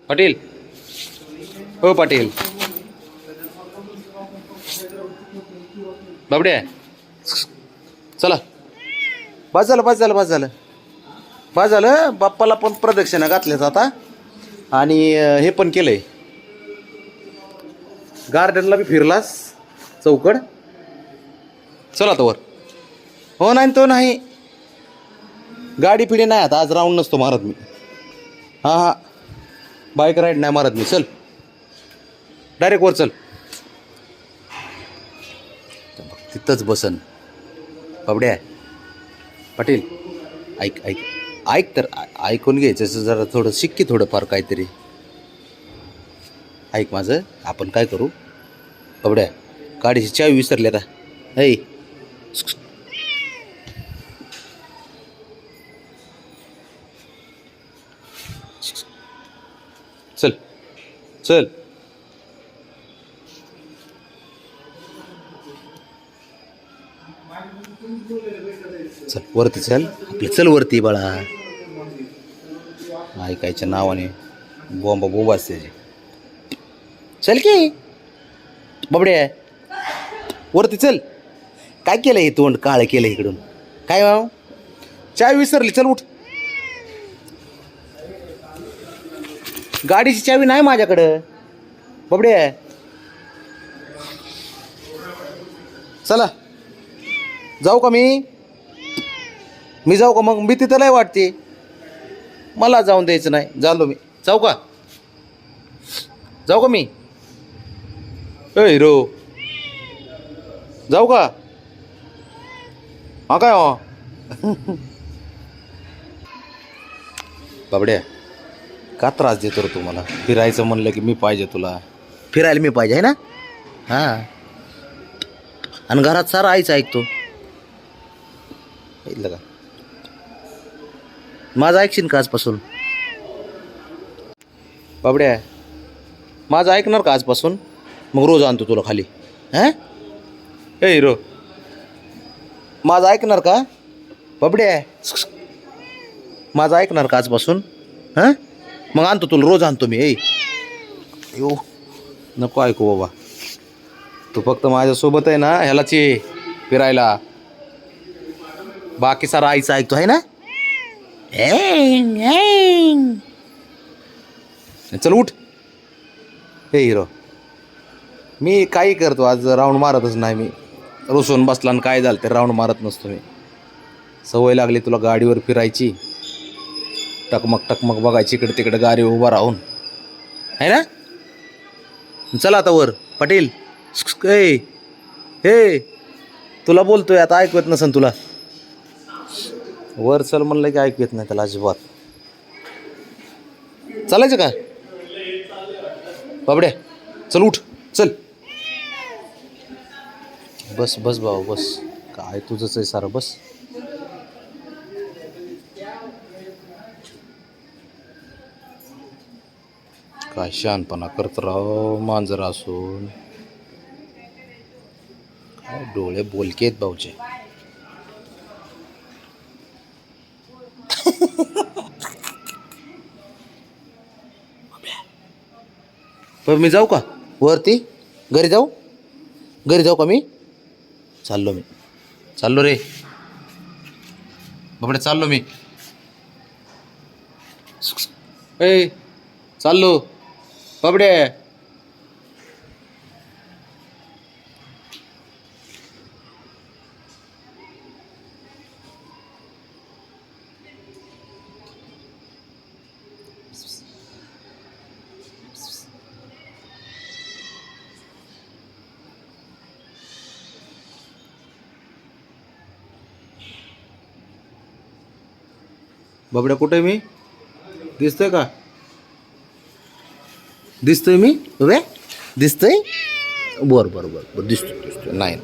पाटील, हो पाटील. बाबड्या, चला. बस झालं बस झालं बस झालं बस झालं. बाप्पाला पण प्रदक्षिणा घातल्याच आता. आणि हे पण केलंय, गार्डनला बी फिरलास चौकड. चला तर वर. हो नाही तो नाही, गाडी पिढी नाही आता. आज राऊंड नसतो मारत मी. हां हां, बाईक राईड नाही मारत मी. चल डायरेक्ट वर चल. तिथंच बसन बाबड्या. पाटील ऐक ऐक ऐक तर ऐकून घ्यायचं जरा. थोडं शिक्की थोडंफार काहीतरी ऐक माझं. आपण काय करू बाबड्या, गाडीची चावी विसरली आता. ऐ चल चल. चल वरती चल. आपलं चल वरती बाळा. ऐकायच्या नावाने बोंबा बोंबा असते. चल की बाबड्या, वरती चल. काय केलं हे तोंड काळ केलं इकडून? काय भाऊ, चावी विसरली. चल उठ. गाडीची चावी नाही माझ्याकडं बाबड्या. चला जाऊ का मी जाऊ का मग? मी तिथं लय वाटते मला जाऊन द्यायचं नाही. झालो मी. जाऊ का? जाऊ का मी? ए हिरो, जाऊ का? हा काय हो बाबड्या, का त्रास देतो रे तू मला? फिरायचं म्हणलं की मी पाहिजे तुला. फिरायला मी पाहिजे आहे ना. हां, आणि घरात सारा आईच ऐकतो. ऐकलं का? माझं ऐकशील का आजपासून बाबड्या? माझं ऐकणार का आजपासून? मग रोज आणतो तुला खाली. हां ए हिरो, माझं ऐकणार का बाबड्या? माझं ऐकणार का आजपासून? हां मग आणतो तुला, रोज आणतो मी. यो नको ऐकू बाबा. तू फक्त माझ्यासोबत आहे ना ह्यालाच ये फिरायला. बाकी सारा आईचं ऐकतो आहे ना. चल उठ. हे हिरो, मी काही करतो आज राऊंड मारतच नाही मी. रुसून बसला आणि काय झालं ते राऊंड मारत नसतो मी. सवय लागली तुला गाडीवर फिरायची. टकमक टकमक बघायची इकडे तिकडे गाडी उभा राहून आहे ना. चला आता वर पाटील. ए हे तुला बोलतोय आता, ऐकवत नसन तुला. वर चल म्हणलं की ऐकू येत नाही त्याला अजिबात. चालायचं का बाबड्या? चल उठ चल. बस बस भाऊ बस. काय तुझंच आहे सारं. बस. काय शहाणपणा करत राव मांजर असून. काय डोळे बोलके आहेत भाऊचे. पण मी जाऊ का वरती? घरी जाऊ? घरी जाऊ का मी? चाललो मी. चाललो रे बाबड्या, चाललो मी. ए चाललो बाबड्या. बाबड्या कुठे मी? दिसतोय का? दिसतोय मी? दिसतोय. बरं बरं बरं बरं दिसतोय दिसतोय. नाही